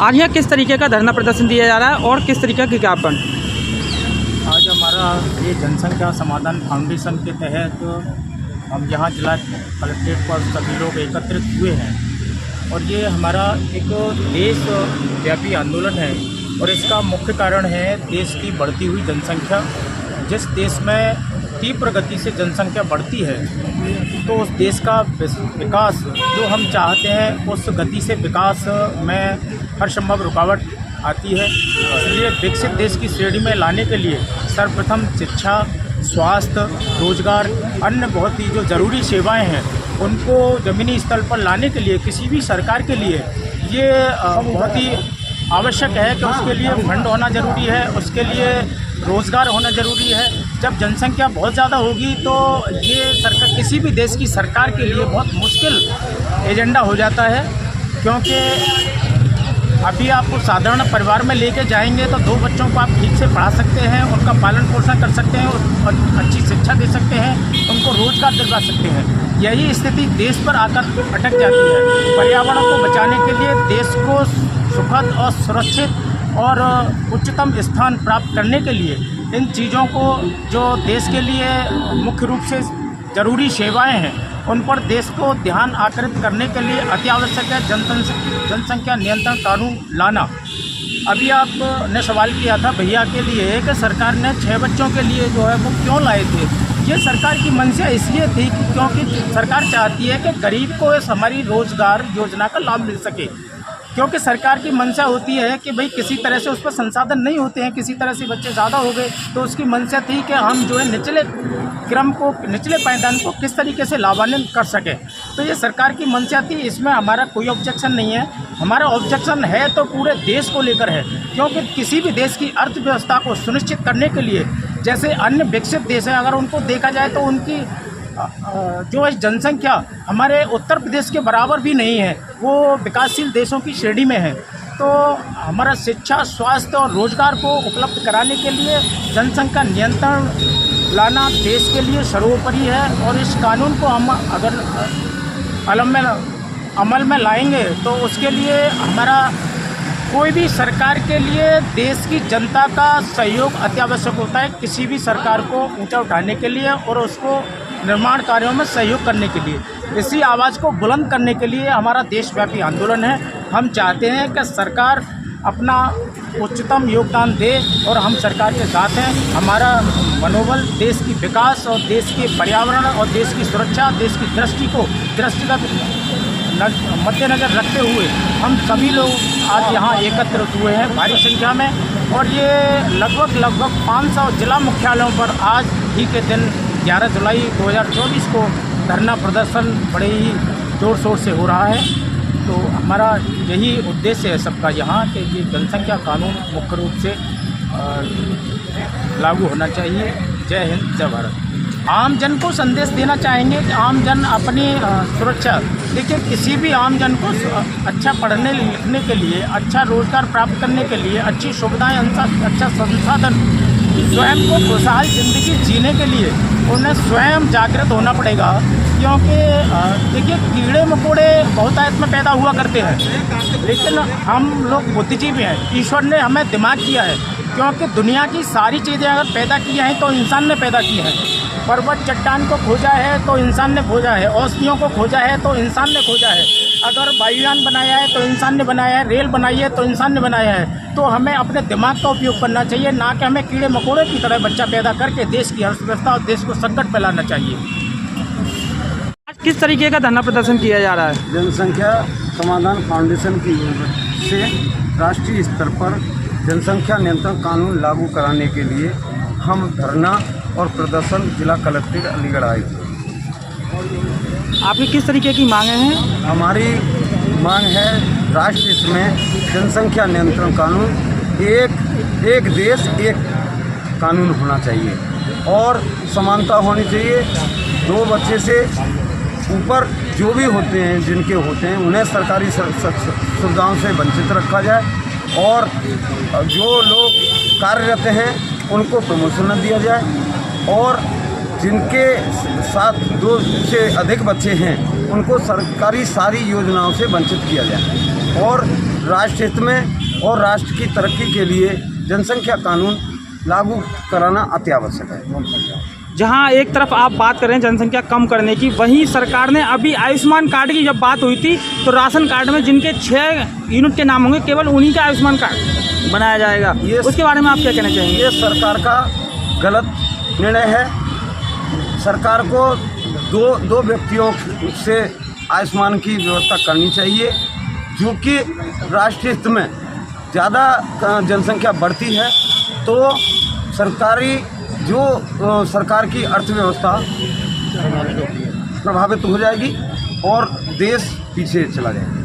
आज यहाँ किस तरीके का धरना प्रदर्शन दिया जा रहा है और किस तरीके का ज्ञापन? आज हमारा ये जनसंख्या समाधान फाउंडेशन के तहत हम यहाँ जिला कलेक्ट्रेट पर सभी लोग एकत्रित हुए हैं और ये हमारा एक देशव्यापी आंदोलन है और इसका मुख्य कारण है देश की बढ़ती हुई जनसंख्या। जिस देश में तीव्र गति से जनसंख्या बढ़ती है तो उस देश का विकास जो हम चाहते हैं उस गति से विकास में हर संभव रुकावट आती है। इसलिए विकसित देश की श्रेणी में लाने के लिए सर्वप्रथम शिक्षा, स्वास्थ्य, रोजगार, अन्य बहुत ही जो ज़रूरी सेवाएं हैं उनको ज़मीनी स्तर पर लाने के लिए किसी भी सरकार के लिए ये बहुत ही आवश्यक है कि उसके लिए फंड होना ज़रूरी है, उसके लिए रोज़गार होना ज़रूरी है। जब जनसंख्या बहुत ज़्यादा होगी तो ये सरकार किसी भी देश की सरकार के लिए बहुत मुश्किल एजेंडा हो जाता है, क्योंकि अभी आप साधारण परिवार में लेके जाएंगे तो 2 बच्चों को आप ठीक से पढ़ा सकते हैं, उनका पालन पोषण कर सकते हैं और अच्छी शिक्षा दे सकते हैं, उनको रोज़गार दिलवा सकते हैं। यही स्थिति देश पर आकर अटक जाती है। पर्यावरण को बचाने के लिए देश को सुखद और सुरक्षित और उच्चतम स्थान प्राप्त करने के लिए इन चीज़ों को जो देश के लिए मुख्य रूप से ज़रूरी सेवाएं हैं उन पर देश को ध्यान आकर्षित करने के लिए अति आवश्यक है जनसंख्या नियंत्रण कानून लाना। अभी आपने सवाल किया था भैया के लिए कि सरकार ने 6 बच्चों के लिए जो है वो क्यों लाए थे। ये सरकार की मंशा इसलिए थी कि क्योंकि सरकार चाहती है कि गरीब को इस हमारी रोज़गार योजना का लाभ मिल सके, क्योंकि सरकार की मंशा होती है कि भाई किसी तरह से उस पर संसाधन नहीं होते हैं, किसी तरह से बच्चे ज़्यादा हो गए तो उसकी मंशा थी कि हम जो है निचले क्रम को, निचले पायदान को किस तरीके से लाभान्वित कर सकें। तो ये सरकार की मंशा थी, इसमें हमारा कोई ऑब्जेक्शन नहीं है। हमारा ऑब्जेक्शन है तो पूरे देश को लेकर है, क्योंकि किसी भी देश की अर्थव्यवस्था को सुनिश्चित करने के लिए जैसे अन्य विकसित देश हैं, अगर उनको देखा जाए तो उनकी जो जनसंख्या हमारे उत्तर प्रदेश के बराबर भी नहीं है, वो विकासशील देशों की श्रेणी में है। तो हमारा शिक्षा, स्वास्थ्य और रोजगार को उपलब्ध कराने के लिए जनसंख्या नियंत्रण लाना देश के लिए सर्वोपरि है और इस कानून को हम अगर अमल में लाएंगे तो उसके लिए हमारा कोई भी सरकार के लिए देश की जनता का सहयोग अत्यावश्यक होता है, किसी भी सरकार को ऊंचा उठाने के लिए और उसको निर्माण कार्यों में सहयोग करने के लिए। इसी आवाज़ को बुलंद करने के लिए हमारा देशव्यापी आंदोलन है। हम चाहते हैं कि सरकार अपना उच्चतम योगदान दे और हम सरकार के साथ हैं। हमारा मनोबल देश की विकास और देश के पर्यावरण और देश की सुरक्षा, देश की दृष्टिगत मद्देनजर रखते हुए हम सभी लोग आज यहाँ एकत्रित हुए हैं भारी संख्या में, और ये लगभग 500 जिला मुख्यालयों पर आज ही के दिन 11 जुलाई 2024 को धरना प्रदर्शन बड़े ही ज़ोर शोर से हो रहा है। तो हमारा यही उद्देश्य है सबका यहाँ कि ये जनसंख्या कानून मुख्य रूप से लागू होना चाहिए। जय हिंद, जय भारत। आम जन को संदेश देना चाहेंगे कि आम जन अपनी सुरक्षा, देखिए किसी भी आम जन को अच्छा पढ़ने लिखने के लिए, अच्छा रोज़गार प्राप्त करने के लिए, अच्छी सुविधाएं, अच्छा संसाधन, स्वयं को खुशहाल ज़िंदगी जीने के लिए उन्हें स्वयं जागृत होना पड़ेगा। क्योंकि देखिए कीड़े मकोड़े बहुतायत में पैदा हुआ करते हैं, लेकिन हम लोग बुद्धिजीवी हैं। ईश्वर ने हमें दिमाग दिया है, क्योंकि दुनिया की सारी चीज़ें अगर पैदा की हैं तो इंसान ने पैदा की हैं। पर्वत चट्टान को खोजा है तो इंसान ने खोजा है, औषधियों को खोजा है तो इंसान ने खोजा है, अगर वायुयान बनाया है तो इंसान ने बनाया है, रेल बनाई है तो इंसान ने बनाया है। तो हमें अपने दिमाग का उपयोग करना चाहिए, ना कि हमें कीड़े मकोड़े की तरह बच्चा पैदा करके देश की अर्थव्यवस्था और देश को संकट में लाना चाहिए। आज किस तरीके का धरना प्रदर्शन किया जा रहा है? जनसंख्या समाधान फाउंडेशन की ओर से राष्ट्रीय स्तर पर जनसंख्या नियंत्रण कानून लागू कराने के लिए हम धरना और प्रदर्शन जिला कलेक्ट्रेट अलीगढ़ आए थे। आपकी किस तरीके की मांगें हैं? हमारी मांग है राष्ट्र हित में जनसंख्या नियंत्रण कानून, एक देश एक कानून होना चाहिए और समानता होनी चाहिए। 2 बच्चे से ऊपर जो भी होते हैं, जिनके होते हैं, उन्हें सरकारी सुविधाओं से वंचित रखा जाए। और जो लोग कार्यरत हैं उनको प्रमोशन न दिया जाए और जिनके साथ 2 से अधिक बच्चे हैं उनको सरकारी सारी योजनाओं से वंचित किया जाए और राष्ट्र हित में और राष्ट्र की तरक्की के लिए जनसंख्या कानून लागू कराना अत्यावश्यक है। जहां एक तरफ आप बात कर रहे हैं जनसंख्या कम करने की, वहीं सरकार ने अभी आयुष्मान कार्ड की जब बात हुई थी तो राशन कार्ड में जिनके 6 यूनिट के नाम होंगे केवल उन्हीं का आयुष्मान कार्ड बनाया जाएगा। उसके बारे में आप क्या कहना चाहेंगे? ये सरकार का गलत निर्णय है। सरकार को दो व्यक्तियों से आयुष्मान की व्यवस्था करनी चाहिए, जो कि राष्ट्रीय हित में ज़्यादा जनसंख्या बढ़ती है तो सरकार की अर्थव्यवस्था प्रभावित हो जाएगी और देश पीछे चला जाएगा।